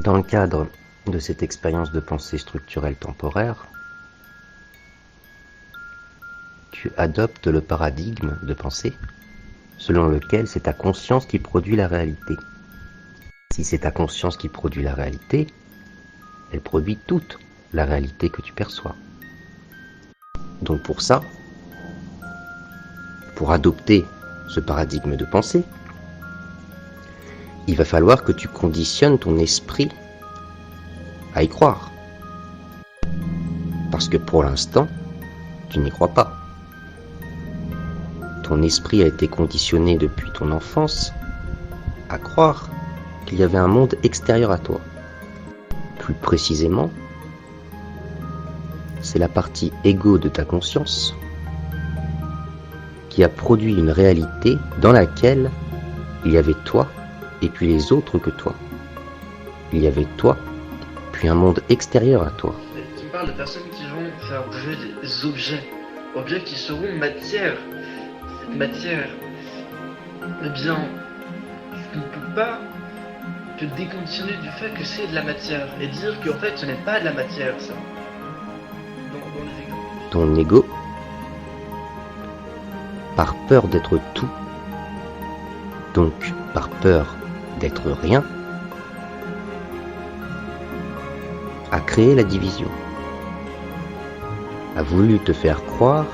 Dans le cadre de cette expérience de pensée structurelle temporaire, tu adoptes le paradigme de pensée selon lequel c'est ta conscience qui produit la réalité. Si c'est ta conscience qui produit la réalité, elle produit toute la réalité que tu perçois. Donc pour ça, pour adopter ce paradigme de pensée, il va falloir que tu conditionnes ton esprit à y croire. Parce que pour l'instant, tu n'y crois pas. Ton esprit a été conditionné depuis ton enfance à croire qu'il y avait un monde extérieur à toi. Plus précisément, c'est la partie égo de ta conscience qui a produit une réalité dans laquelle il y avait toi et puis les autres que toi. Il y avait toi, puis un monde extérieur à toi. Tu me parles de personnes qui vont faire bouger des objets qui seront matière. Cette matière, eh bien, tu ne peux pas te déconditionner du fait que c'est de la matière et dire qu'en fait ce n'est pas de la matière, ça. Dans les exemples. Ton ego, par peur d'être tout, donc par peur d'être rien, a créé la division, a voulu te faire croire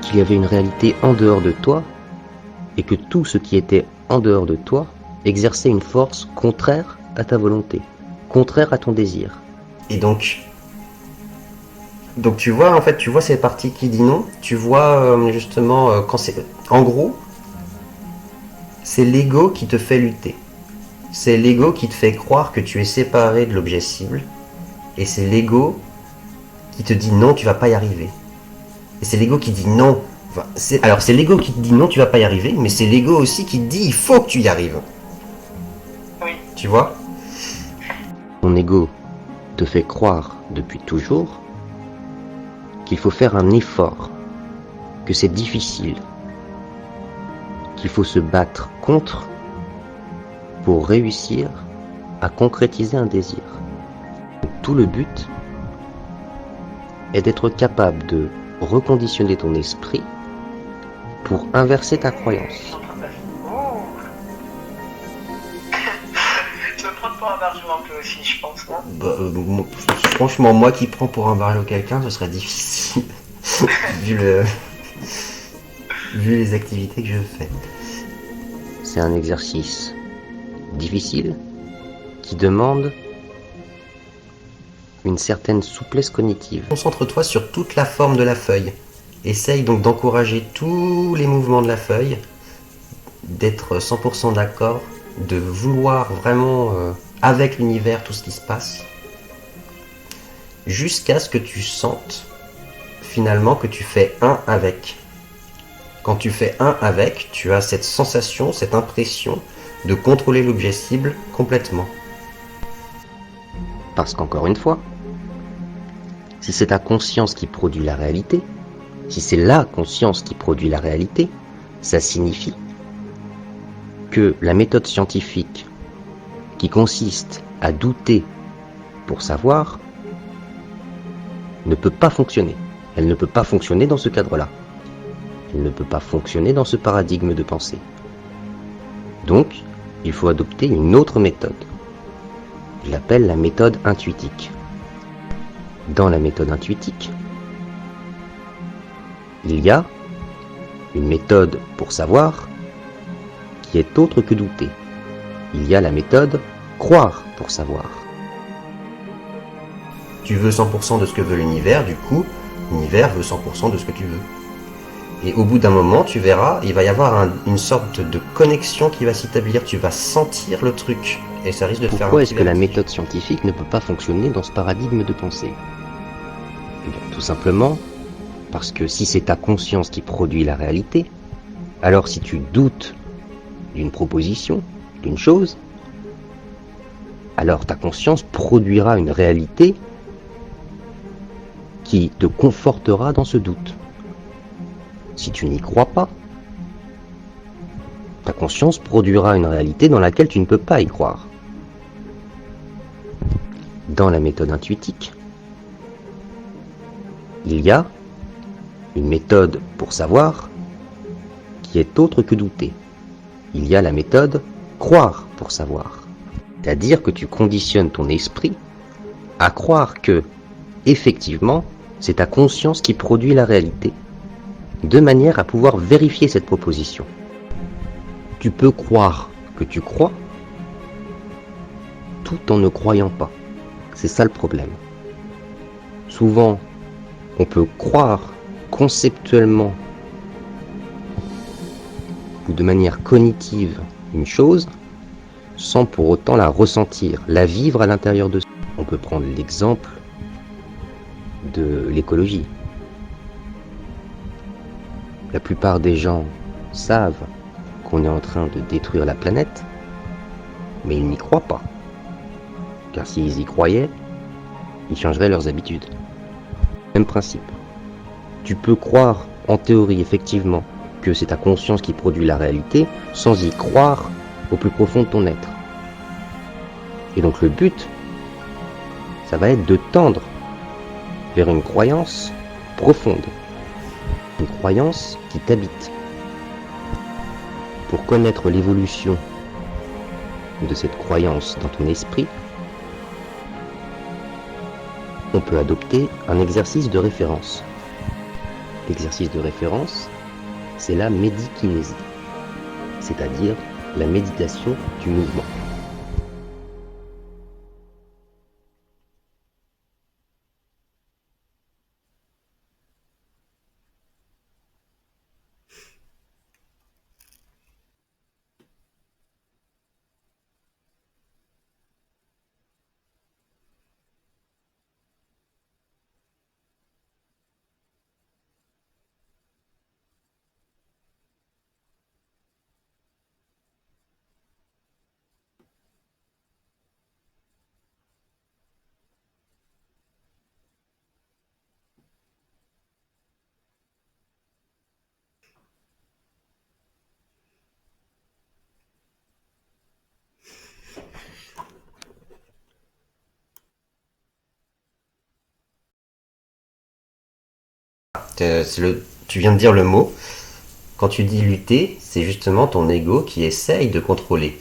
qu'il y avait une réalité en dehors de toi et que tout ce qui était en dehors de toi exerçait une force contraire à ta volonté, contraire à ton désir. Et donc tu vois, en fait, tu vois cette partie qui dit non, tu vois justement quand c'est... En gros, c'est l'ego qui te fait lutter. C'est l'ego qui te fait croire que tu es séparé de l'objet cible. Et c'est l'ego qui te dit non, tu vas pas y arriver. Et c'est l'ego qui dit non. Enfin, c'est l'ego qui te dit non, tu vas pas y arriver, mais c'est l'ego aussi qui te dit il faut que tu y arrives. Oui. Tu vois ? Ton ego te fait croire depuis toujours qu'il faut faire un effort, que c'est difficile, qu'il faut se battre contre pour réussir à concrétiser un désir. Tout le but est d'être capable de reconditionner ton esprit pour inverser ta croyance. Oh. Je me prends pour un barjot un peu aussi, je pense, non ? Franchement, moi qui prends pour un barjot quelqu'un, ce serait difficile, vu les activités que je fais. C'est un exercice difficile qui demande une certaine souplesse cognitive. Concentre-toi sur toute la forme de la feuille. Essaye donc d'encourager tous les mouvements de la feuille, d'être 100% d'accord, de vouloir vraiment avec l'univers tout ce qui se passe, jusqu'à ce que tu sentes finalement que tu fais un avec. Quand tu fais un avec, tu as cette sensation, cette impression de contrôler l'objet cible complètement. Parce qu'encore une fois, si c'est ta conscience qui produit la réalité, si c'est la conscience qui produit la réalité, ça signifie que la méthode scientifique qui consiste à douter pour savoir ne peut pas fonctionner. Elle ne peut pas fonctionner dans ce cadre-là. Elle ne peut pas fonctionner dans ce paradigme de pensée. Donc, il faut adopter une autre méthode. Je l'appelle la méthode intuitique. Dans la méthode intuitique, il y a une méthode pour savoir qui est autre que douter. Il y a la méthode croire pour savoir. Tu veux 100% de ce que veut l'univers, du coup, l'univers veut 100% de ce que tu veux. Et au bout d'un moment, tu verras, il va y avoir une sorte de connexion qui va s'établir. Tu vas sentir le truc. Et ça risque de faire... Pourquoi est-ce que la méthode scientifique ne peut pas fonctionner dans ce paradigme de pensée ? Eh bien, tout simplement parce que si c'est ta conscience qui produit la réalité, alors si tu doutes d'une proposition, d'une chose, alors ta conscience produira une réalité qui te confortera dans ce doute. Si tu n'y crois pas, Ta conscience produira une réalité dans laquelle tu ne peux pas y croire. Dans la méthode intuitique, il y a une méthode pour savoir qui est autre que douter. Il y a la méthode croire pour savoir. C'est-à-dire que tu conditionnes ton esprit à croire que, effectivement, c'est ta conscience qui produit la réalité, de manière à pouvoir vérifier cette proposition. Tu peux croire que tu crois, tout en ne croyant pas. C'est ça le problème. Souvent, on peut croire conceptuellement ou de manière cognitive une chose sans pour autant la ressentir, la vivre à l'intérieur de soi. On peut prendre l'exemple de l'écologie. La plupart des gens savent qu'on est en train de détruire la planète, mais ils n'y croient pas. Car s'ils y croyaient, ils changeraient leurs habitudes. Même principe. Tu peux croire, en théorie, effectivement, que c'est ta conscience qui produit la réalité, sans y croire au plus profond de ton être. Et donc le but, ça va être de tendre vers une croyance profonde. Une croyance qui t'habite. Pour connaître l'évolution de cette croyance dans ton esprit, on peut adopter un exercice de référence. L'exercice de référence, c'est la médikinésie, c'est-à-dire la méditation du mouvement. Tu viens de dire le mot. Quand tu dis lutter, c'est justement ton ego qui essaye de contrôler.